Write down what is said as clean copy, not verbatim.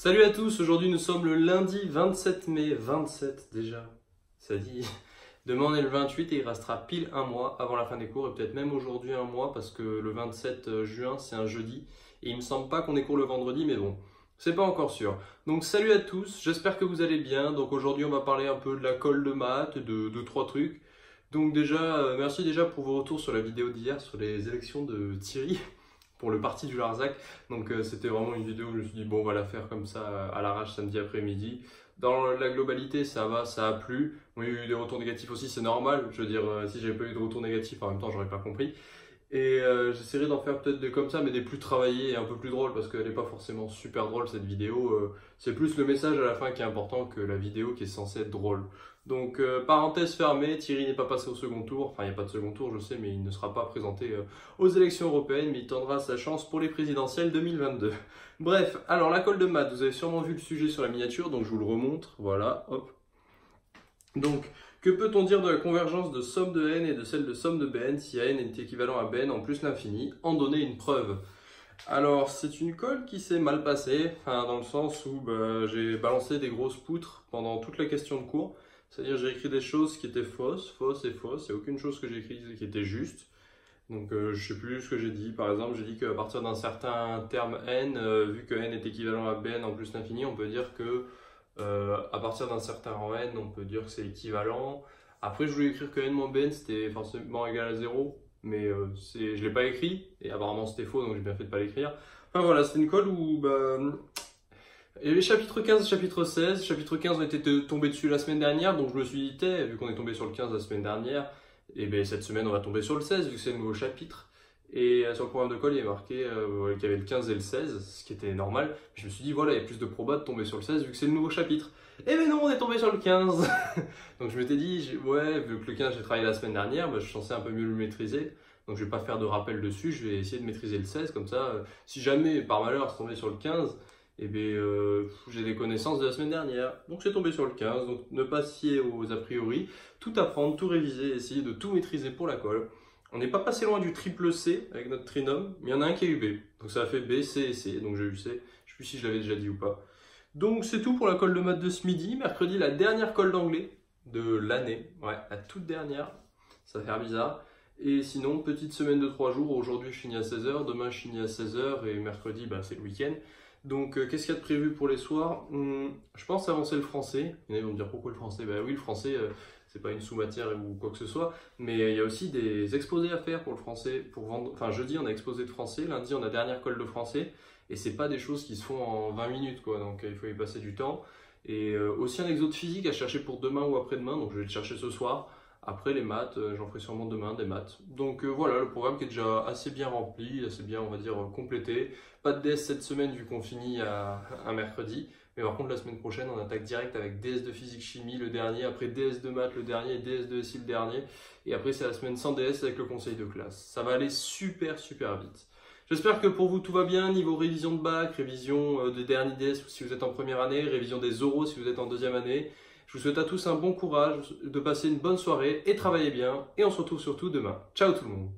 Salut à tous, aujourd'hui nous sommes le lundi 27 mai, 27 déjà, ça dit. Demain on est le 28 et il restera pile un mois avant la fin des cours et peut-être même aujourd'hui un mois parce que le 27 juin c'est un jeudi et il me semble pas qu'on ait cours le vendredi mais bon, c'est pas encore sûr. Donc salut à tous, j'espère que vous allez bien. Donc aujourd'hui on va parler un peu de la colle de maths, de trois trucs. Donc déjà, merci déjà pour vos retours sur la vidéo d'hier sur les élections de Thierry pour le parti du Larzac. Donc c'était vraiment une vidéo où je me suis dit bon on va la faire comme ça à l'arrache samedi après-midi. Dans la globalité ça va, ça a plu. Bon, il y a eu des retours négatifs aussi, c'est normal. Je veux dire si j'avais pas eu de retours négatifs en même temps j'aurais pas compris. Et j'essaierai d'en faire peut-être des comme ça mais des plus travaillés et un peu plus drôles parce qu'elle n'est pas forcément super drôle cette vidéo. C'est plus le message à la fin qui est important que la vidéo qui est censée être drôle. Donc parenthèse fermée, Thierry n'est pas passé au second tour, enfin il n'y a pas de second tour je sais mais il ne sera pas présenté aux élections européennes mais il tendra sa chance pour les présidentielles 2022. Bref, alors la colle de maths, vous avez sûrement vu le sujet sur la miniature donc je vous le remontre, voilà, hop. Donc, que peut-on dire de la convergence de somme de n et de celle de somme de bn si n est équivalent à bn en plus l'infini, en donner une preuve? Alors, c'est une colle qui s'est mal passée, enfin, dans le sens où j'ai balancé des grosses poutres pendant toute la question de cours. C'est-à-dire j'ai écrit des choses qui étaient fausses, fausses et fausses, et aucune chose que j'ai écrite qui était juste. Donc je sais plus ce que j'ai dit. Par exemple, j'ai dit qu'à partir d'un certain terme n, vu que n est équivalent à bn en plus l'infini, on peut dire que à partir d'un certain rang n, on peut dire que c'est équivalent. Après, je voulais écrire que n moins bn c'était forcément égal à 0, mais je ne l'ai pas écrit, et apparemment c'était faux, donc j'ai bien fait de ne pas l'écrire. Enfin voilà, c'est une colle où il y avait chapitre 15 et chapitre 16. Chapitre 15 on était tombé dessus la semaine dernière, donc je me suis dit, vu qu'on est tombé sur le 15 la semaine dernière, et bien cette semaine on va tomber sur le 16 vu que c'est le nouveau chapitre. Et sur le programme de colle il y a marqué qu'il y avait le 15 et le 16, ce qui était normal. Je me suis dit voilà, il y a plus de proba de tomber sur le 16 vu que c'est le nouveau chapitre. Et ben non, on est tombé sur le 15. Donc je m'étais dit, ouais, vu que le 15 j'ai travaillé la semaine dernière, je suis censé un peu mieux le maîtriser. Donc je vais pas faire de rappel dessus, je vais essayer de maîtriser le 16, comme ça, si jamais par malheur c'est tombé sur le 15, et j'ai des connaissances de la semaine dernière. Donc c'est tombé sur le 15, donc ne pas se fier aux a priori, tout apprendre, tout réviser, essayer de tout maîtriser pour la colle. On n'est pas passé loin du triple C avec notre trinôme, mais il y en a un qui a eu B. Donc ça a fait B, C et C, donc j'ai eu C. Je ne sais plus si je l'avais déjà dit ou pas. Donc c'est tout pour la colle de maths de ce midi. Mercredi, la dernière colle d'anglais de l'année. Ouais, la toute dernière. Ça va faire bizarre. Et sinon, petite semaine de 3 jours. Aujourd'hui, je finis à 16 h, demain, je finis à 16 h et mercredi, c'est le week-end. Donc, qu'est-ce qu'il y a de prévu pour les soirs? Je pense avancer le français. Il y en a qui vont me dire pourquoi le français? Oui, le français, c'est pas une sous-matière ou quoi que ce soit, mais il y a aussi des exposés à faire pour le français. Pour vendre... Enfin, jeudi, on a exposé de français, lundi, on a dernière colle de français, et c'est pas des choses qui se font en 20 minutes, quoi, donc il faut y passer du temps. Et aussi un exo de physique à chercher pour demain ou après-demain, donc je vais le chercher ce soir. Après les maths, j'en ferai sûrement demain des maths. Donc voilà, le programme qui est déjà assez bien rempli, assez bien, on va dire, complété. Pas de DS cette semaine vu qu'on finit à un mercredi. Mais par contre, la semaine prochaine, on attaque direct avec DS de physique-chimie le dernier, après DS de maths le dernier et DS de SI le dernier. Et après, c'est la semaine sans DS avec le conseil de classe. Ça va aller super, super vite. J'espère que pour vous tout va bien, niveau révision de bac, révision des derniers DS si vous êtes en première année, révision des oraux si vous êtes en deuxième année. Je vous souhaite à tous un bon courage, de passer une bonne soirée et travaillez bien. Et on se retrouve surtout demain. Ciao tout le monde!